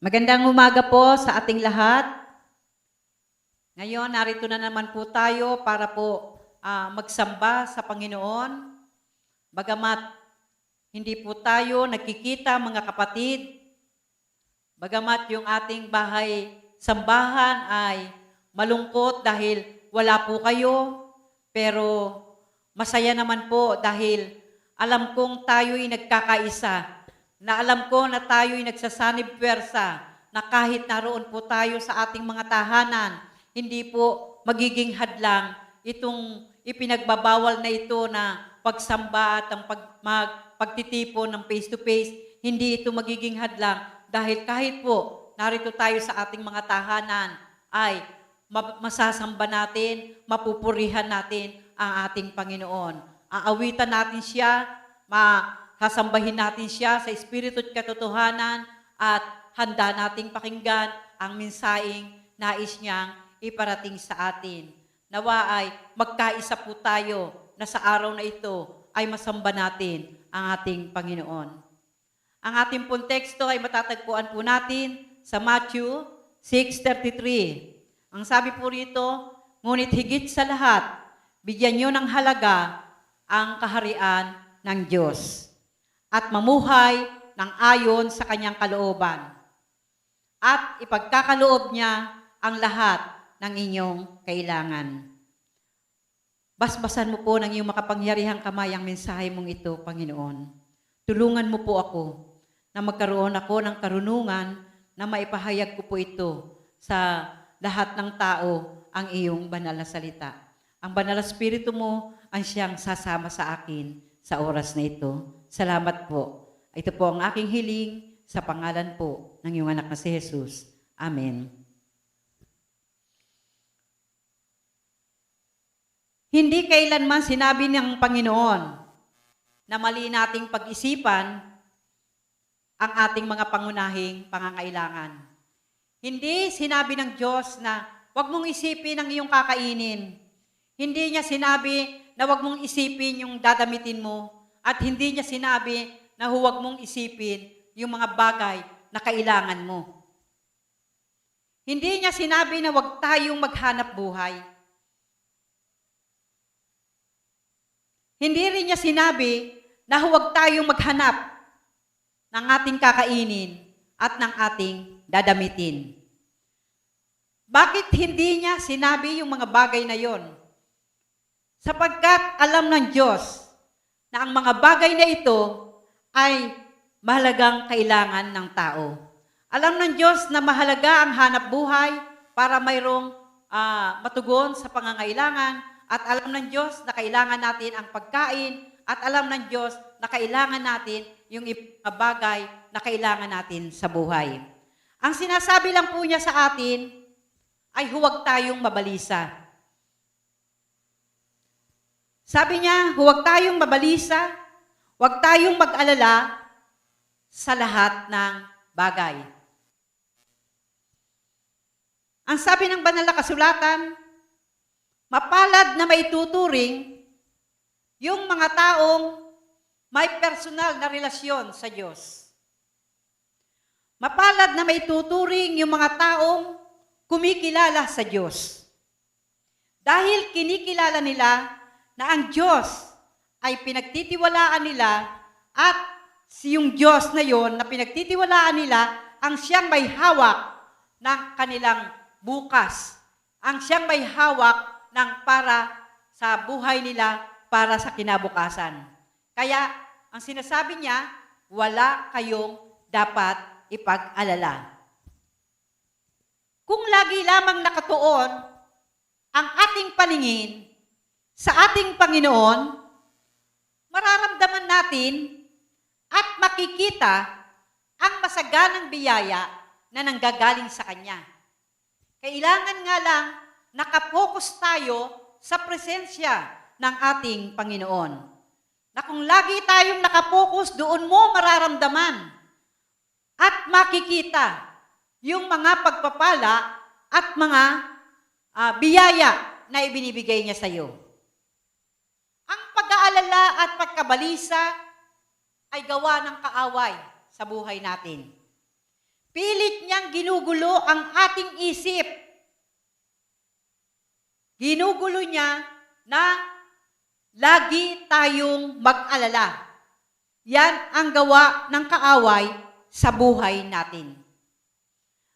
Magandang umaga po sa ating lahat. Ngayon, narito na naman po tayo para po magsamba sa Panginoon. Bagamat hindi po tayo nagkikita mga kapatid, bagamat yung ating bahay sambahan ay malungkot dahil wala po kayo, pero masaya naman po dahil alam kong tayo'y nagkakaisa, na alam ko na tayo'y nagsasanib pwersa, na kahit naroon po tayo sa ating mga tahanan, hindi po magiging hadlang itong ipinagbabawal na ito na pagsamba at ang pagtitipon ng face-to-face, hindi ito magiging hadlang dahil kahit po narito tayo sa ating mga tahanan ay masasamba natin, mapupurihan natin ang ating Panginoon. Aawitan natin siya, sasambahin natin siya sa espiritu at katotohanan at handa nating pakinggan ang mensaheng nais niyang iparating sa atin. Nawa ay magkaisa po tayo na sa araw na ito ay masamba natin ang ating Panginoon. Ang ating pong teksto ay matatagpuan po natin sa Matthew 6:33. Ang sabi po rito, ngunit higit sa lahat, bigyan niyo ng halaga ang kaharian ng Diyos at mamuhay ng ayon sa kanyang kalooban at ipagkakaloob niya ang lahat ng inyong kailangan. Basbasan mo po ng iyong makapangyarihang kamay ang mensahe mong ito, Panginoon. Tulungan mo po ako na magkaroon ako ng karunungan na maipahayag ko po ito sa lahat ng tao ang iyong banal na salita. Ang banal na Espiritu mo ang siyang sasama sa akin sa oras na ito. Salamat po. Ito po ang aking hiling sa pangalan po ng iyong anak na si Jesus. Amen. Hindi kailanman sinabi ng Panginoon na mali nating pag-isipan ang ating mga pangunahing pangangailangan. Hindi sinabi ng Diyos na huwag mong isipin ang iyong kakainin. Hindi niya sinabi na huwag mong isipin yung dadamitin mo. At hindi niya sinabi na huwag mong isipin yung mga bagay na kailangan mo. Hindi niya sinabi na huwag tayong maghanap buhay. Hindi rin niya sinabi na huwag tayong maghanap ng ating kakainin at ng ating dadamitin. Bakit hindi niya sinabi yung mga bagay na yon? Sapagkat alam ng Diyos na ang mga bagay na ito ay mahalagang kailangan ng tao. Alam ng Diyos na mahalaga ang hanap buhay para mayroong matugon sa pangangailangan, at alam ng Diyos na kailangan natin ang pagkain, at alam ng Diyos na kailangan natin yung mga bagay na kailangan natin sa buhay. Ang sinasabi lang po niya sa atin ay huwag tayong mabalisa. Sabi niya, huwag tayong mabalisa, huwag tayong mag-alala sa lahat ng bagay. Ang sabi ng banal na kasulatan, mapalad na maituturing yung mga taong may personal na relasyon sa Diyos. Mapalad na maituturing yung mga taong kumikilala sa Diyos. Dahil kinikilala nila na ang Diyos ay pinagtitiwalaan nila, at yung Diyos na yon na pinagtitiwalaan nila ang siyang may hawak ng kanilang bukas. Ang siyang may hawak ng para sa buhay nila, para sa kinabukasan. Kaya, ang sinasabi niya, wala kayong dapat ipag-alala. Kung lagi lamang nakatuon ang ating paningin sa ating Panginoon, mararamdaman natin at makikita ang masaganang biyaya na nanggagaling sa Kanya. Kailangan nga lang nakapokus tayo sa presensya ng ating Panginoon. Na kung lagi tayong nakapokus, doon mo mararamdaman at makikita yung mga pagpapala at mga biyaya na ibinibigay niya sa iyo. Ang pag-aalala at pagkabalisa ay gawa ng kaaway sa buhay natin. Pilit niyang ginugulo ang ating isip. Ginugulo niya na lagi tayong mag-alala. Yan ang gawa ng kaaway sa buhay natin.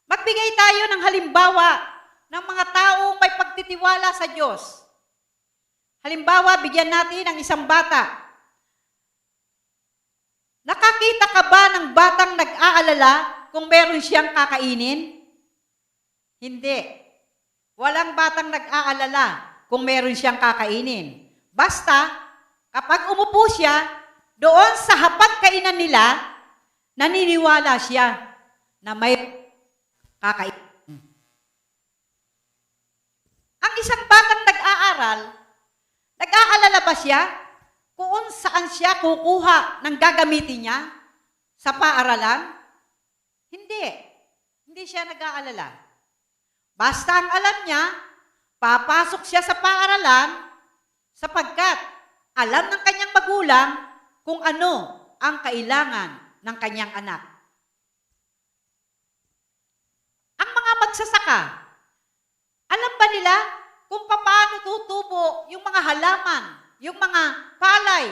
Magbigay tayo ng halimbawa ng mga taong may pagtitiwala sa Diyos. Halimbawa, bigyan natin ng isang bata. Nakakita ka ba ng batang nag-aalala kung meron siyang kakainin? Hindi. Walang batang nag-aalala kung meron siyang kakainin. Basta, kapag umupo siya, doon sa hapag-kainan nila, naniniwala siya na may kakainin. Ang isang batang nag-aaral, nag-aalala ba siya kung saan siya kukuha ng gagamitin niya sa paaralan? Hindi. Hindi siya nag-aalala. Basta ang alam niya, papasok siya sa paaralan sapagkat alam ng kanyang magulang kung ano ang kailangan ng kanyang anak. Ang mga magsasaka, alam ba nila kung paano tutubo yung mga halaman, yung mga palay,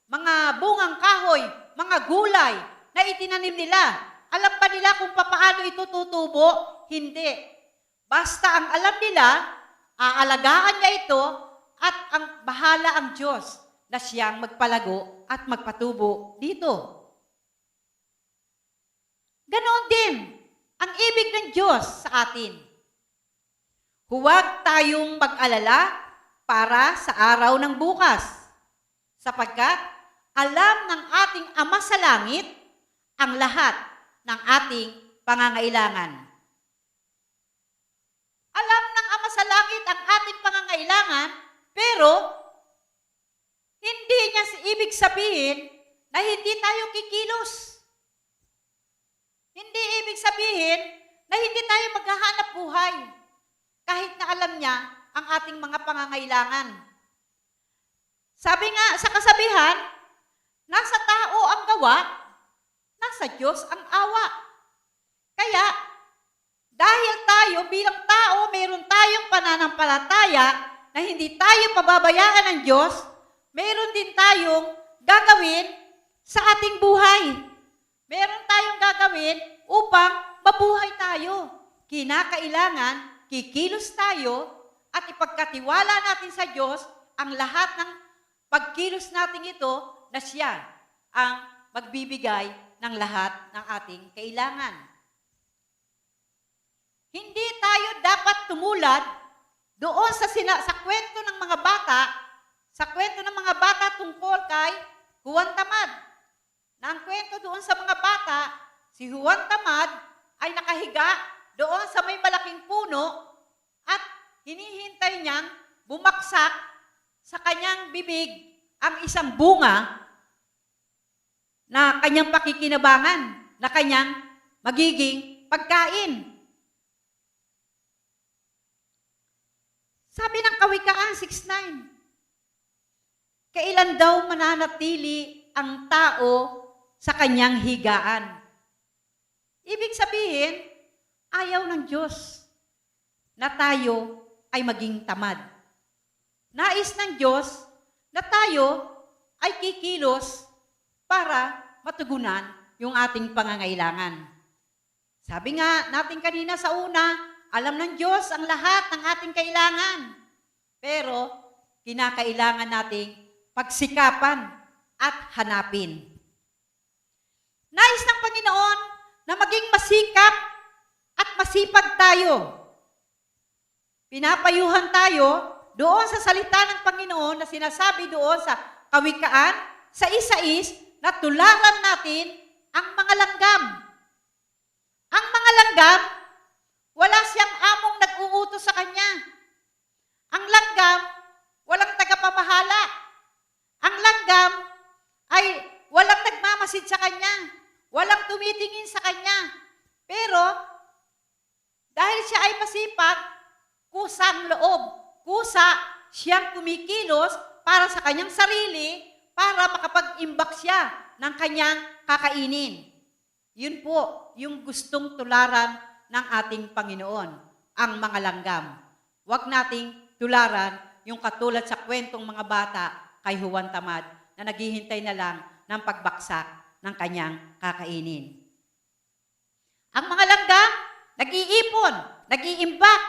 mga bungang kahoy, mga gulay na itinanim nila? Alam ba nila kung paano ito tutubo? Hindi. Basta ang alam nila, aalagaan niya ito at ang bahala ang Diyos na siyang magpalago at magpatubo dito. Ganoon din ang ibig ng Diyos sa atin. Huwag tayong mag-alala para sa araw ng bukas, sapagkat alam ng ating Ama sa Langit ang lahat ng ating pangangailangan. Alam ng Ama sa Langit ang ating pangangailangan, pero hindi niya ibig sabihin na hindi tayo kikilos. Hindi ibig sabihin na hindi tayo maghahanap buhay kahit na alam niya ang ating mga pangangailangan. Sabi nga sa kasabihan, nasa tao ang gawa, nasa Diyos ang awa. Kaya, dahil tayo bilang tao, mayroon tayong pananampalataya na hindi tayo pababayaan ng Diyos, mayroon din tayong gagawin sa ating buhay. Meron tayong gagawin upang mabuhay tayo. Kinakailangan, kikilos tayo at ipagkatiwala natin sa Diyos ang lahat ng pagkilos natin ito na siya ang magbibigay ng lahat ng ating kailangan. Hindi tayo dapat tumulad doon sa kwento ng mga bata, sa kwento ng mga bata tungkol kay Juan Tamad. Na ang kwento doon sa mga bata, si Juan Tamad ay nakahiga doon sa may malaking puno at hinihintay niyang bumaksak sa kanyang bibig ang isang bunga na kanyang pakikinabangan, na kanyang magiging pagkain. Sabi ng Kawikaan 6:9, kailan daw mananatili ang tao sa kanyang higaan? Ibig sabihin, ayaw ng Diyos na tayo ay maging tamad. Nais ng Diyos na tayo ay kikilos para matugunan yung ating pangangailangan. Sabi nga natin kanina sa una, alam ng Diyos ang lahat ng ating kailangan. Pero, kinakailangan nating pagsikapan at hanapin. Nais ng Panginoon na maging masikap at masipag tayo. Pinapayuhan tayo doon sa salita ng Panginoon na sinasabi doon sa Kawikaan, sa 1:6, na tularan natin ang mga langgam. Ang mga langgam, wala siyang among nag-uutos sa kanya. Ang langgam, walang tagapamahala. Ang langgam ay walang nagmamasid sa kanya. Walang tumitingin sa kanya. Pero, dahil siya ay masipag, kusang loob. Kusa siyang kumikilos para sa kanyang sarili, para makapag-imbak siya ng kanyang kakainin. Yun po yung gustong tularan ng ating Panginoon, ang mga langgam. Huwag nating tularan yung katulad sa kwentong mga bata kay Juan Tamad na naghihintay na lang ng pagbaksak ng kanyang kakainin. Ang mga langgam, nag-iipon, nag-iimbak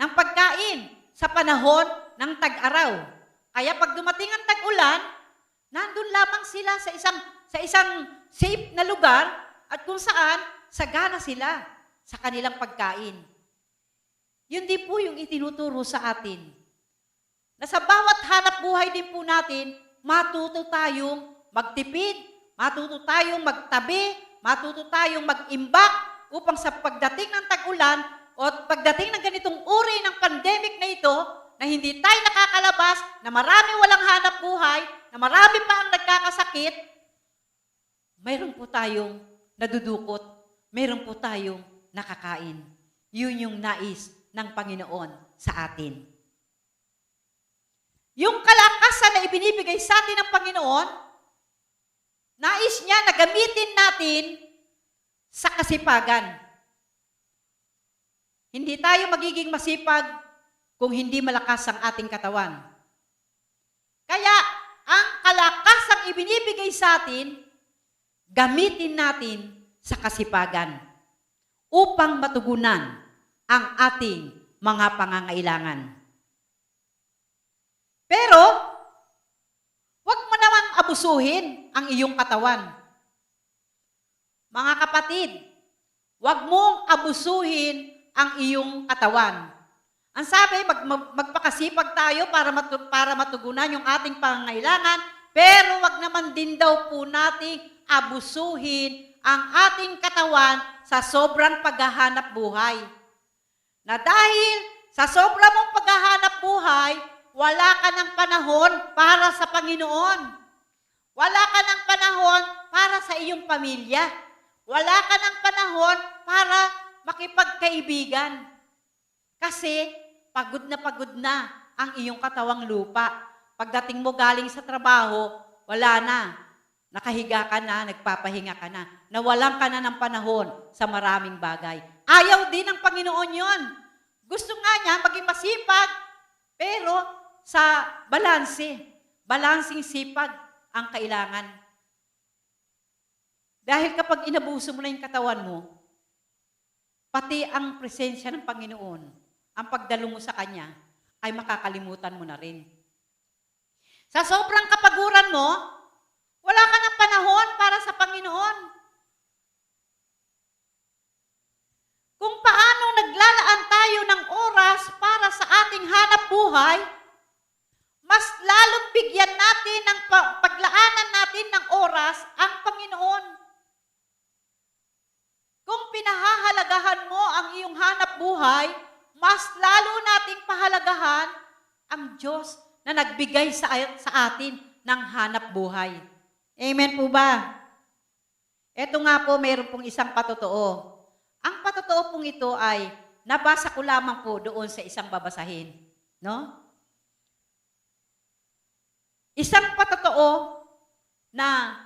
ng pagkain sa panahon ng tag-araw. Kaya pag dumating ang tag-ulan, nandun lamang sila sa isang safe na lugar at kung saan sagana sila sa kanilang pagkain. Yun din po yung itinuturo sa atin. Na sa bawat hanap buhay din po natin, matuto tayong magtipid, matuto tayong magtabi, matuto tayong mag-imbak upang sa pagdating ng tag-ulan o pagdating ng ganitong uri ng pandemic na ito, na hindi tayo nakakalabas, na marami walang hanap buhay, na marami pa ang nagkakasakit, mayroon po tayong nadudukot, mayroon po tayong nakakain. Yun yung nais ng Panginoon sa atin. Yung kalakasan na ibinibigay sa atin ng Panginoon, nais niya na gamitin natin sa kasipagan. Hindi tayo magiging masipag kung hindi malakas ang ating katawan. Kaya, ang kalakasang ibinibigay sa atin, gamitin natin sa kasipagan upang matugunan ang ating mga pangangailangan. Pero, huwag mo namang abusuhin ang iyong katawan. Mga kapatid, huwag mong abusuhin ang iyong katawan. Ang sabi, magpakasipag tayo para matugunan yung ating pangangailangan, pero huwag naman din daw po nating abusuhin ang ating katawan sa sobrang paghahanap buhay. Na dahil sa sobrang mong paghahanap buhay, wala ka ng panahon para sa Panginoon. Wala ka ng panahon para sa iyong pamilya. Wala ka ng panahon para makipagkaibigan. Kasi pagod na ang iyong katawang lupa. Pagdating mo galing sa trabaho, wala na. Nakahiga ka na, nagpapahinga ka na. Nawalan ka na ng panahon sa maraming bagay. Ayaw din ng Panginoon yon. Gusto nga niya maging masipag, pero sa balansing sipag ang kailangan. Dahil kapag inabuso mo na yung katawan mo, pati ang presensya ng Panginoon, ang pagdalo mo sa Kanya, ay makakalimutan mo na rin. Sa sobrang kapaguran mo, wala ka ng panahon para sa Panginoon. Kung paano naglalaan tayo ng oras para sa ating hanap buhay, mas lalong bigyan natin ng paglaanan natin ng oras ang Panginoon. Kung pinahahalagahan mo ang iyong hanap buhay, mas lalo nating pahalagahan ang Diyos na nagbigay sa atin ng hanap buhay. Amen po ba? Ito nga po, mayroon pong isang patotoo. Ang patotoo pong ito ay nabasa ko lamang po doon sa isang babasahin. No? Isang patotoo na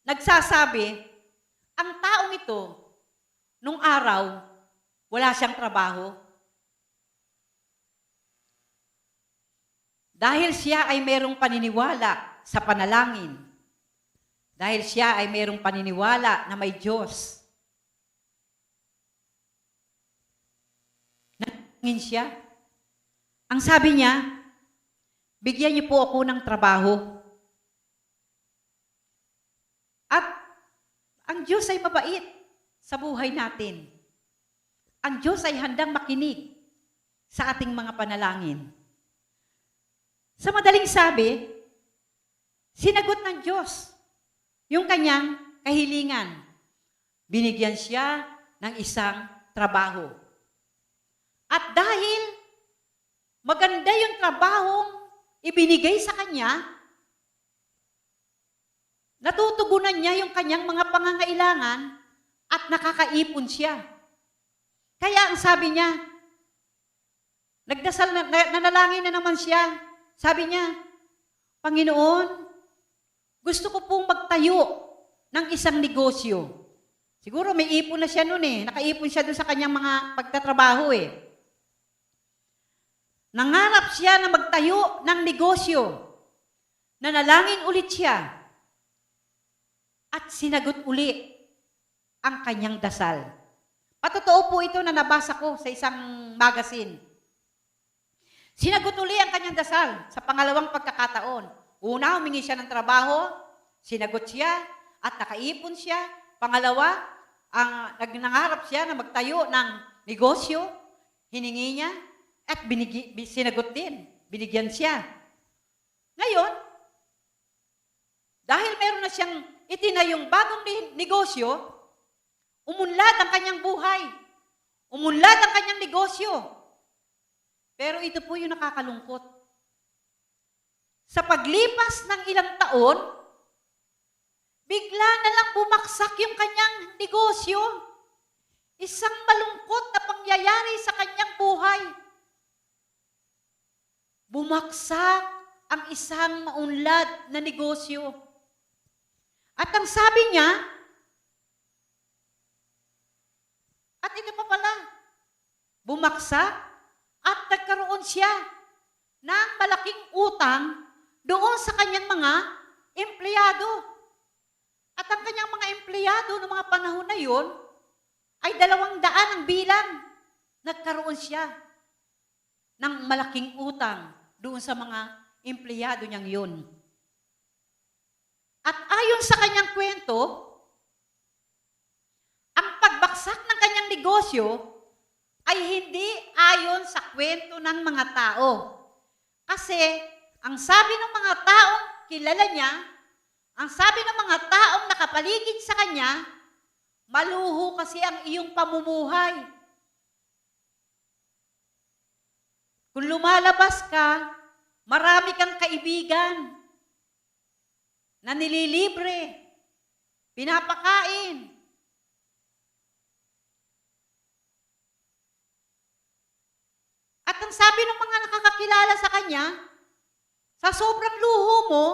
nagsasabi, ang taong ito, nung araw, wala siyang trabaho. Dahil siya ay mayroong paniniwala sa panalangin. Dahil siya ay mayroong paniniwala na may Diyos. Nangingin siya. Ang sabi niya, bigyan niyo po ako ng trabaho. At ang Diyos ay mabait sa buhay natin. Ang Diyos ay handang makinig sa ating mga panalangin. Sa madaling sabi, sinagot ng Diyos yung kanyang kahilingan. Binigyan siya ng isang trabaho. At dahil maganda yung trabahong ibinigay sa kanya, natutugunan niya yung kanyang mga pangangailangan at nakakaipon siya. Kaya ang sabi niya, nagdasal nanalangin na naman siya. Sabi niya, Panginoon, gusto ko pong magtayo ng isang negosyo. Siguro may ipon na siya noon eh. Nakaipon siya doon sa kanyang mga pagtatrabaho eh. Nangarap siya na magtayo ng negosyo. Nanalangin ulit siya. At sinagot uli ang kanyang dasal. Patotoo po ito na nabasa ko sa isang magazine. Sinagot uli ang kanyang dasal sa pangalawang pagkakataon. Una, humingi siya ng trabaho, sinagot siya, at nakaipon siya. Pangalawa, nagnangarap siya na magtayo ng negosyo, hiningi niya, at sinagot din, binigyan siya. Ngayon, dahil meron na siyang itinayong bagong negosyo, umunlad ang kanyang buhay. Umunlad ang kanyang negosyo. Pero ito po yung nakakalungkot. Sa paglipas ng ilang taon, bigla na lang bumaksak yung kanyang negosyo. Isang malungkot na pangyayari sa kanyang buhay. Bumaksak ang isang maunlad na negosyo. At ang sabi niya, at ito pa pala, bumaksak at nagkaroon siya ng malaking utang doon sa kanyang mga empleyado. At ang kanyang mga empleyado noong mga panahon na yon ay 200 ang bilang. Nagkaroon siya ng malaking utang doon sa mga empleyado niyang yun. At ayon sa kanyang kwento, ang pagbaksak ng kanyang negosyo ay hindi ayon sa kwento ng mga tao. Kasi ang sabi ng mga taong kilala niya, ang sabi ng mga taong nakapaligid sa kanya, maluho kasi ang iyong pamumuhay. Kung lumalabas ka, marami kang kaibigan na nililibre, pinapakain. At ang sabi ng mga nakakakilala sa kanya, sa sobrang luho mo,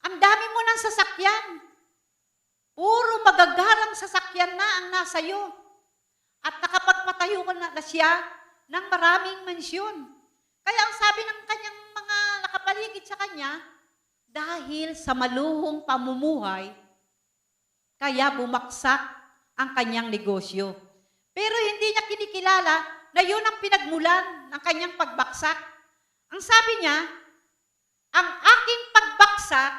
ang dami mo ng sasakyan. Puro magagarang sasakyan na ang nasa iyo. At nakapagpatayo na siya ng maraming mansyon. Kaya ang sabi ng kanyang mga nakapaligid sa kanya, dahil sa maluhong pamumuhay, kaya bumaksak ang kanyang negosyo. Pero hindi niya kinikilala na yun ang pinagmulan ng kanyang pagbaksak. Ang sabi niya, ang aking pagbaksak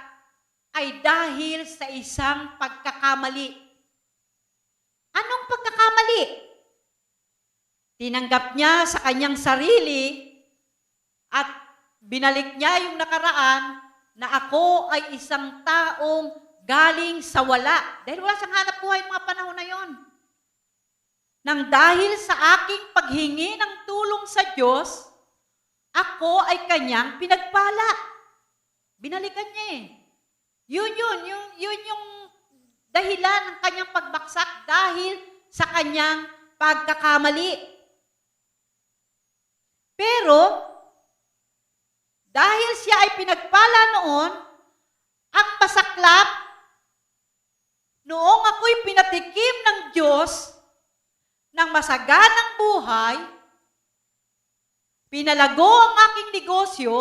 ay dahil sa isang pagkakamali. Anong pagkakamali? Tinanggap niya sa kanyang sarili at binalik niya yung nakaraan na ako ay isang taong galing sa wala. Dahil wala siyang hanap buhay mga panahon na yon. Nang dahil sa aking paghingi ng tulong sa Diyos, ako ay kanyang pinagpala. Binalikan niya eh. Yun yung dahilan ng kanyang pagbaksak dahil sa kanyang pagkakamali. Pero, dahil siya ay pinagpala noon, ang masaklap, noong ako'y pinatikim ng Diyos ng masaganang buhay, pinalago ang aking negosyo,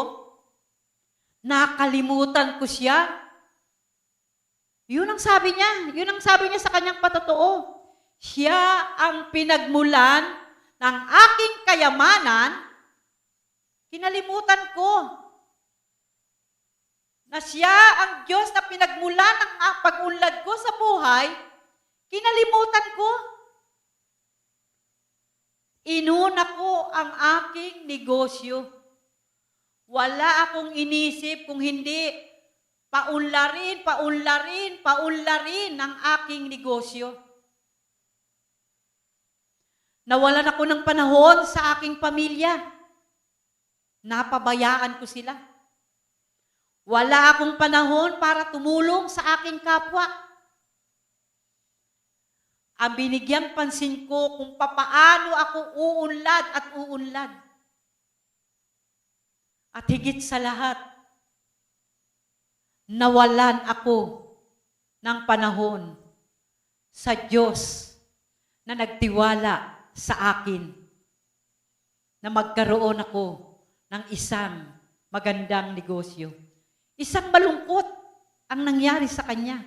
nakalimutan ko siya. Yun ang sabi niya sa kanyang patotoo. Siya ang pinagmulan ng aking kayamanan, kinalimutan ko na siya ang Diyos na pinagmulan ng pag-unlad ko sa buhay, kinalimutan ko. Inuna ko ang aking negosyo. Wala akong inisip kung hindi paunlarin ang aking negosyo. Nawalan ako ng panahon sa aking pamilya. Napabayaan ko sila. Wala akong panahon para tumulong sa aking kapwa. Ang binigyang pansin ko kung papaano ako uunlad. At higit sa lahat, nawalan ako ng panahon sa Diyos na nagtiwala sa akin na magkaroon ako ng isang magandang negosyo. Isang malungkot ang nangyari sa kanya.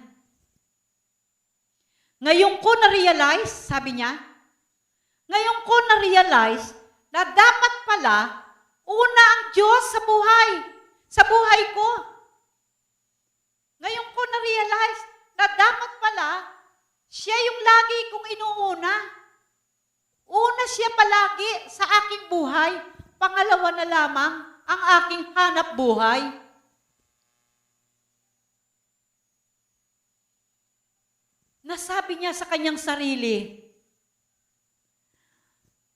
Ngayon ko na-realize, sabi niya, ngayon ko na-realize na dapat pala una ang Diyos sa buhay ko. Ngayon ko na-realize na dapat pala siya yung lagi kong inuuna. Una siya palagi sa aking buhay, pangalawa na lamang ang aking hanap buhay. Nasabi niya sa kanyang sarili,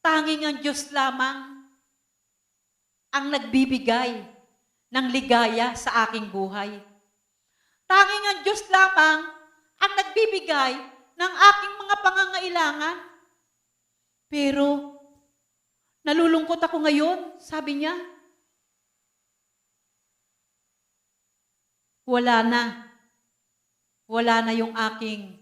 tanging ang Diyos lamang ang nagbibigay ng ligaya sa aking buhay. Tanging ang Diyos lamang ang nagbibigay ng aking mga pangangailangan. Pero, nalulungkot ako ngayon, sabi niya. Wala na yung aking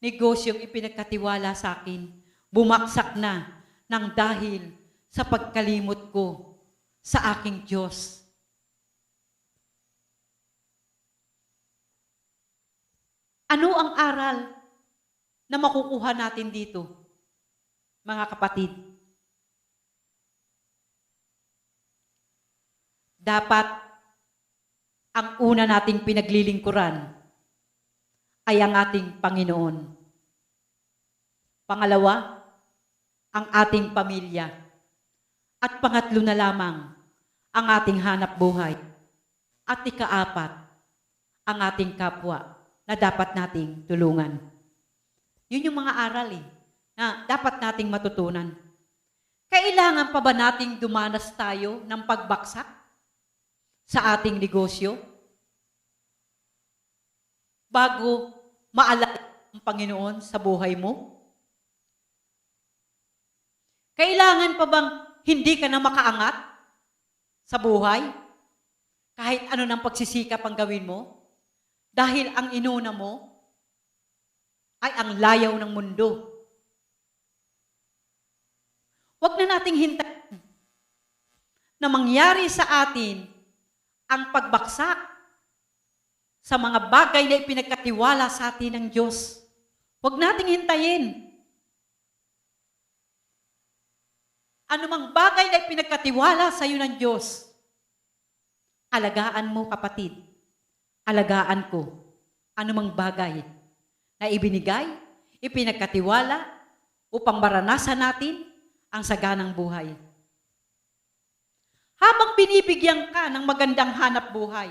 negosyong ipinagkatiwala sa akin. Bumaksak na ng dahil sa pagkalimot ko sa aking Diyos. Ano ang aral na makukuha natin dito, mga kapatid? Dapat ang una nating pinaglilingkuran ay ang ating Panginoon. Pangalawa, ang ating pamilya. At pangatlo na lamang, ang ating hanap buhay. At ikaapat, ang ating kapwa na dapat nating tulungan. Yun yung mga aral na dapat nating matutunan. Kailangan pa ba nating dumanas tayo ng pagbaksak sa ating negosyo bago maalala ang Panginoon sa buhay mo? Kailangan pa bang hindi ka na makaangat sa buhay kahit ano ng pagsisikap ang gawin mo? Dahil ang inuna mo ay ang layaw ng mundo. Huwag na nating hintayin na mangyari sa atin ang pagbaksak sa mga bagay na ipinagkatiwala sa atin ng Diyos. Huwag nating hintayin. Anumang bagay na ipinagkatiwala sa iyo ng Diyos, alagaan mo, kapatid. Alagaan ko anumang bagay na ibinigay, ipinagkatiwala upang maranasan natin ang saganang buhay. Habang binibigyan ka ng magandang hanap buhay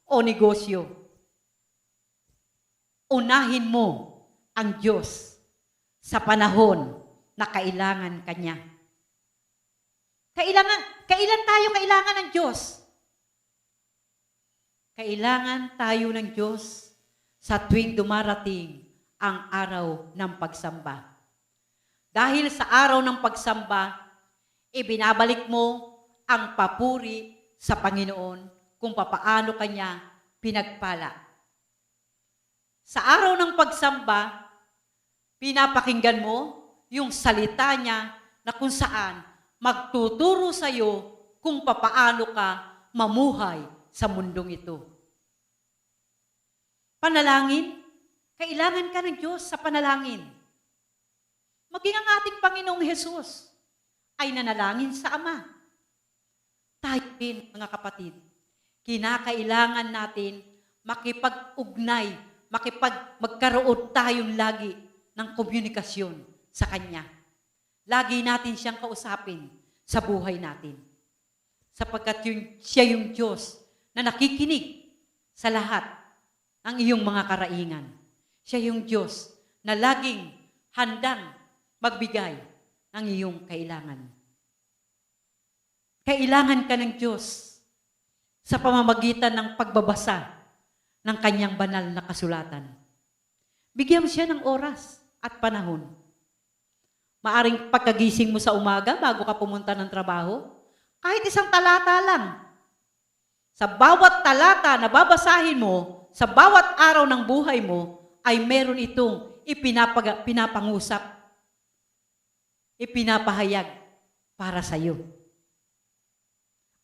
o negosyo, unahin mo ang Diyos sa panahon na kailangan Kanya. Kailan tayo kailangan ng Diyos? Kailangan tayo ng Diyos sa tuwing dumarating ang araw ng pagsamba. Dahil sa araw ng pagsamba, ibinabalik mo ang papuri sa Panginoon kung papaano Kanya pinagpala. Sa araw ng pagsamba, pinapakinggan mo yung salita niya na kung saan magtuturo sa iyo kung papaano ka mamuhay sa mundong ito. Panalangin, kailangan ka ng Diyos sa panalangin. Maging ang ating Panginoong Hesus ay nanalangin sa Ama. Tayo din, mga kapatid, kinakailangan natin makipag-ugnay, magkaroon tayong lagi ng komunikasyon sa Kanya. Lagi natin siyang kausapin sa buhay natin. Sapagkat siya yung Diyos na nakikinig sa lahat ng iyong mga karaingan. Siya yung Diyos na laging handang magbigay ng iyong kailangan. Kailangan ka ng Diyos sa pamamagitan ng pagbabasa ng Kanyang banal na kasulatan. Bigyan mo siya ng oras at panahon. Maaring pagkagising mo sa umaga bago ka pumunta ng trabaho, kahit isang talata lang. Sa bawat talata na babasahin mo, sa bawat araw ng buhay mo, ay meron itong pinapangusap, ipinapahayag para sa iyo.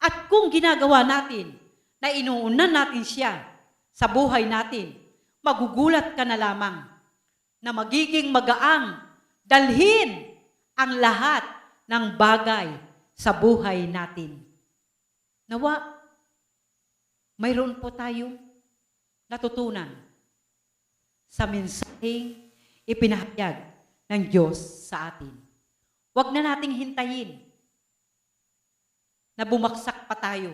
At kung ginagawa natin na inuunan natin siya sa buhay natin, magugulat ka na lamang na magiging magaang dalhin ang lahat ng bagay sa buhay natin. Nawa, mayroon po tayong natutunan sa mensaheng ipinahayag ng Diyos sa atin. Huwag na nating hintayin na bumaksak pa tayo.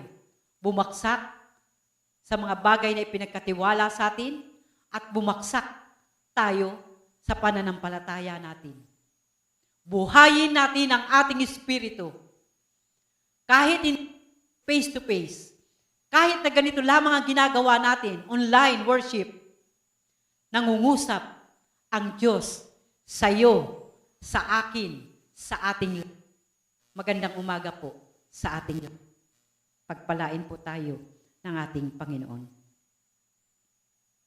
Bumaksak sa mga bagay na ipinagkatiwala sa atin at bumaksak tayo sa pananampalataya natin. Buhayin natin ang ating espiritu. Kahit face to face, kahit na ganito lamang ang ginagawa natin, online worship, nangungusap ang Diyos sa iyo, sa akin, sa ating magandang umaga po sa ating pagpalain po tayo ng ating Panginoon.